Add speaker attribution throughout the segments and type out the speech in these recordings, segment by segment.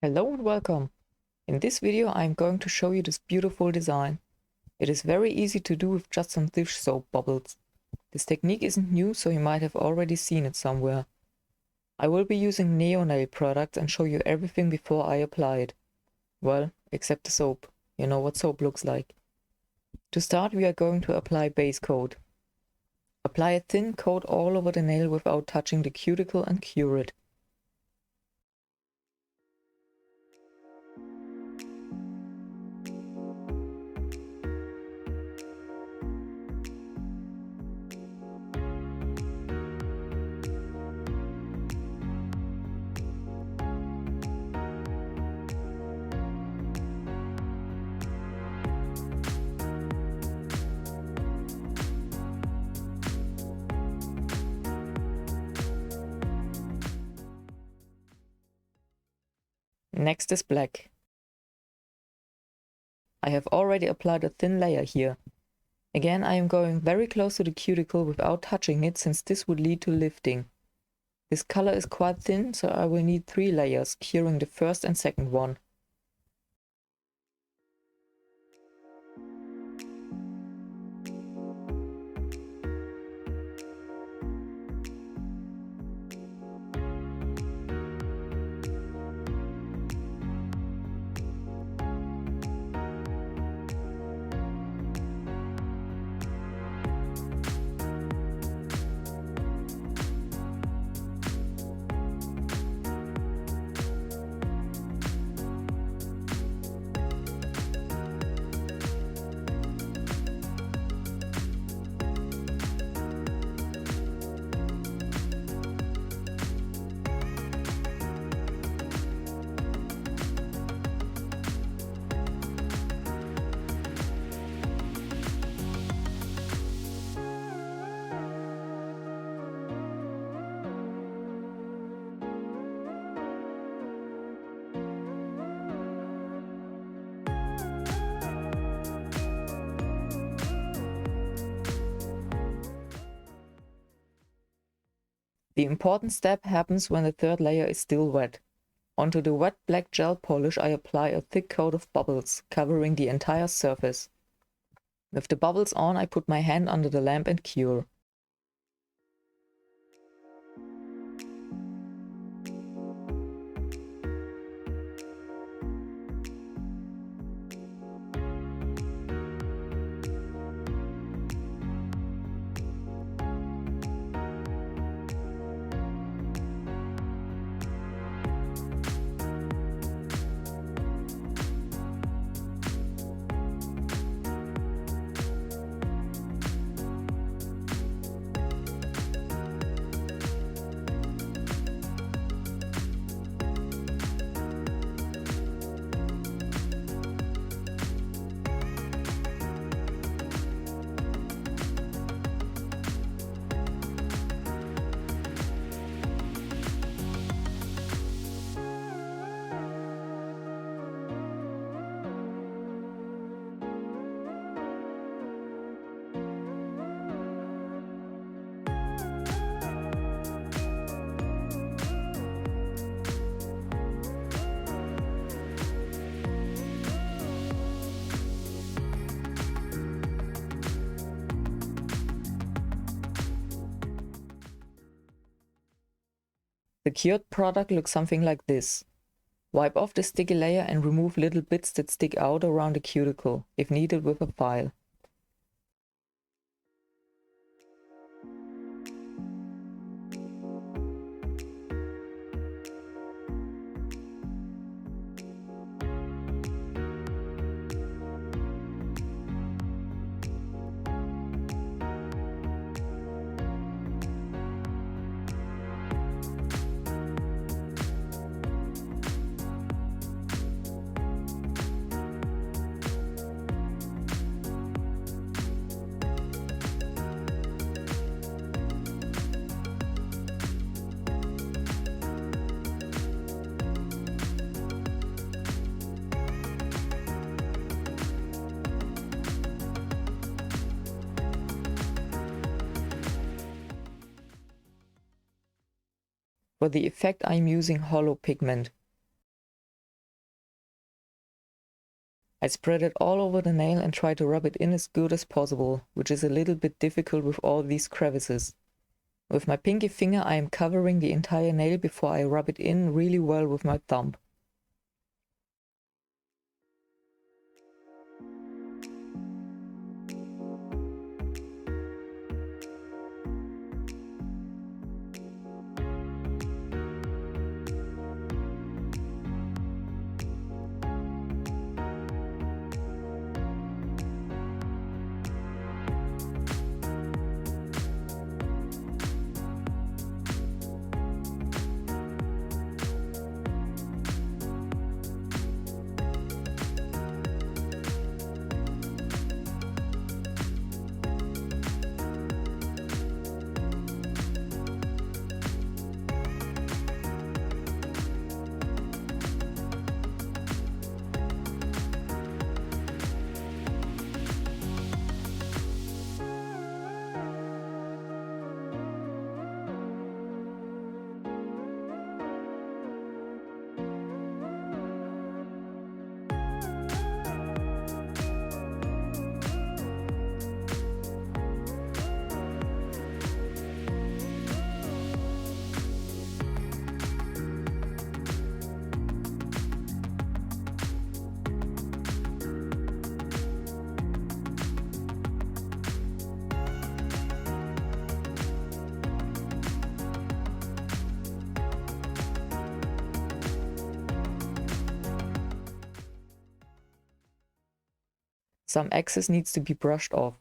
Speaker 1: Hello and welcome. In this video I'm going to show you this beautiful design. It is very easy to do with just some dish soap bubbles. This technique isn't new, so you might have already seen it somewhere. I will be using nail products and show you everything before I apply it. Well, except the soap. You know what soap looks like. To start, we are going to apply base coat. Apply a thin coat all over the nail without touching the cuticle and cure it. Next is black. I have already applied a thin layer here. Again, I am going very close to the cuticle without touching it, since this would lead to lifting. This color is quite thin, so I will need 3 layers, curing the first and second one. The important step happens when the third layer is still wet. Onto the wet black gel polish I apply a thick coat of bubbles, covering the entire surface. With the bubbles on, I put my hand under the lamp and cure. The cured product looks something like this. Wipe off the sticky layer and remove little bits that stick out around the cuticle, if needed with a file. For the effect I am using holo pigment. I spread it all over the nail and try to rub it in as good as possible, which is a little bit difficult with all these crevices. With my pinky finger I am covering the entire nail before I rub it in really well with my thumb. Some excess needs to be brushed off.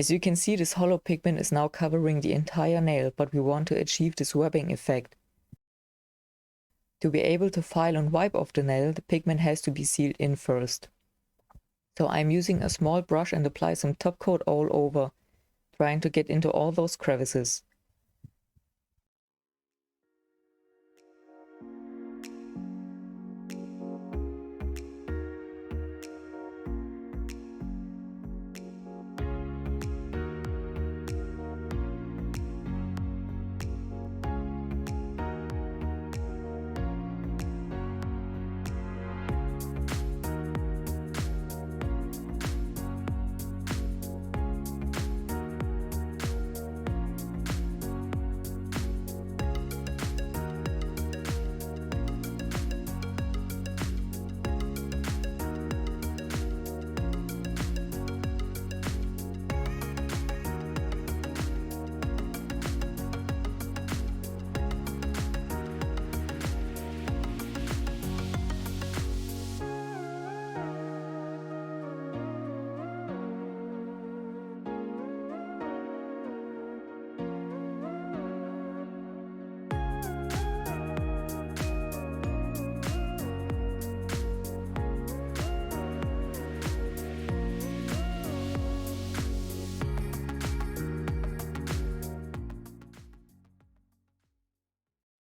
Speaker 1: As you can see, this holo pigment is now covering the entire nail, but we want to achieve this webbing effect. To be able to file and wipe off the nail, the pigment has to be sealed in first. So I'm using a small brush and apply some top coat all over, trying to get into all those crevices.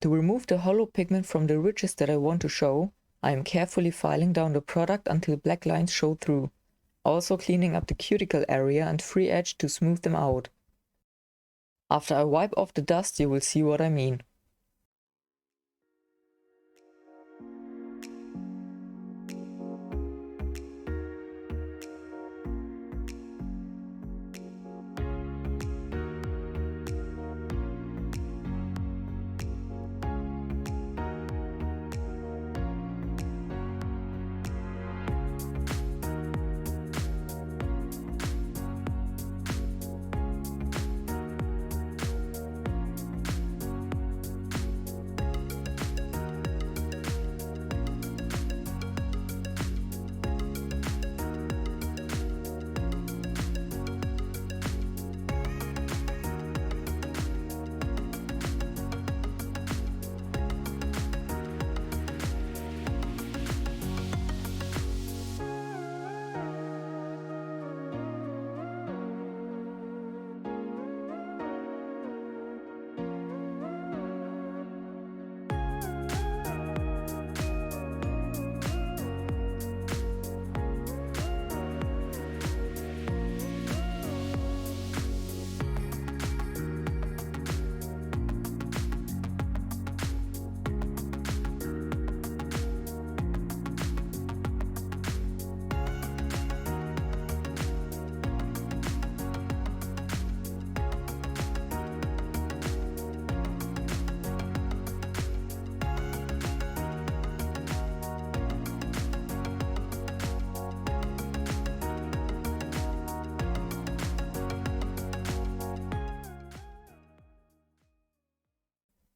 Speaker 1: To remove the holo pigment from the ridges that I want to show, I am carefully filing down the product until black lines show through, also cleaning up the cuticle area and free edge to smooth them out. After I wipe off the dust, you will see what I mean.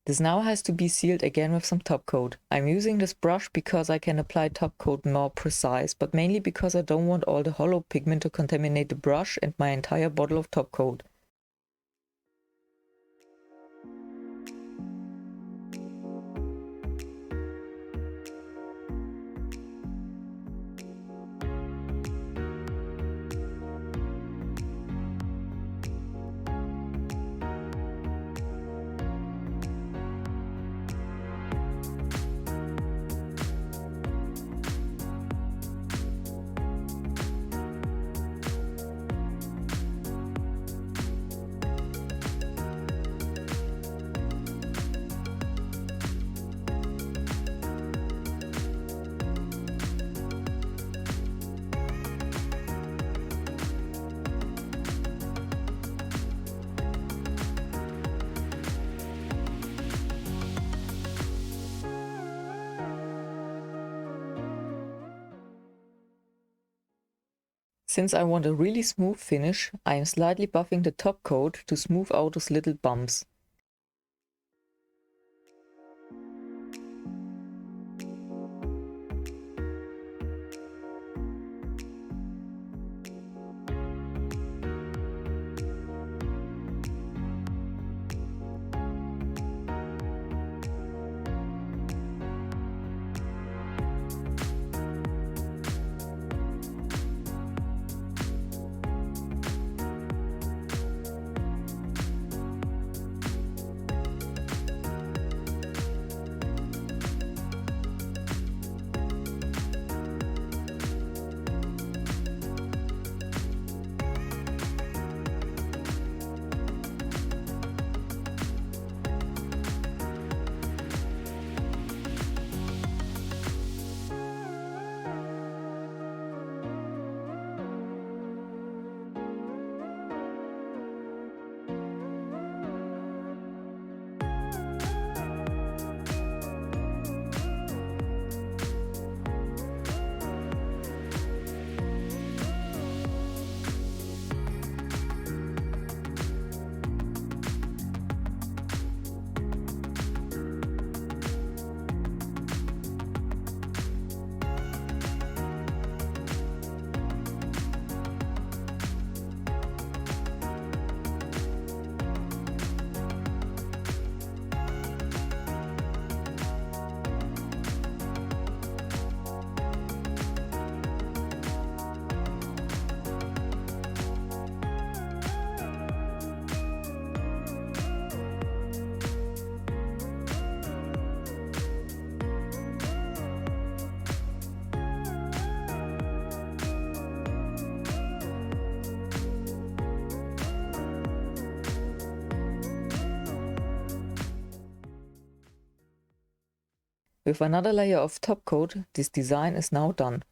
Speaker 1: This now has to be sealed again with some top coat. I'm using this brush because I can apply top coat more precise, but mainly because I don't want all the holo pigment to contaminate the brush and my entire bottle of top coat. Since I want a really smooth finish, I am slightly buffing the top coat to smooth out those little bumps. With another layer of top coat, this design is now done.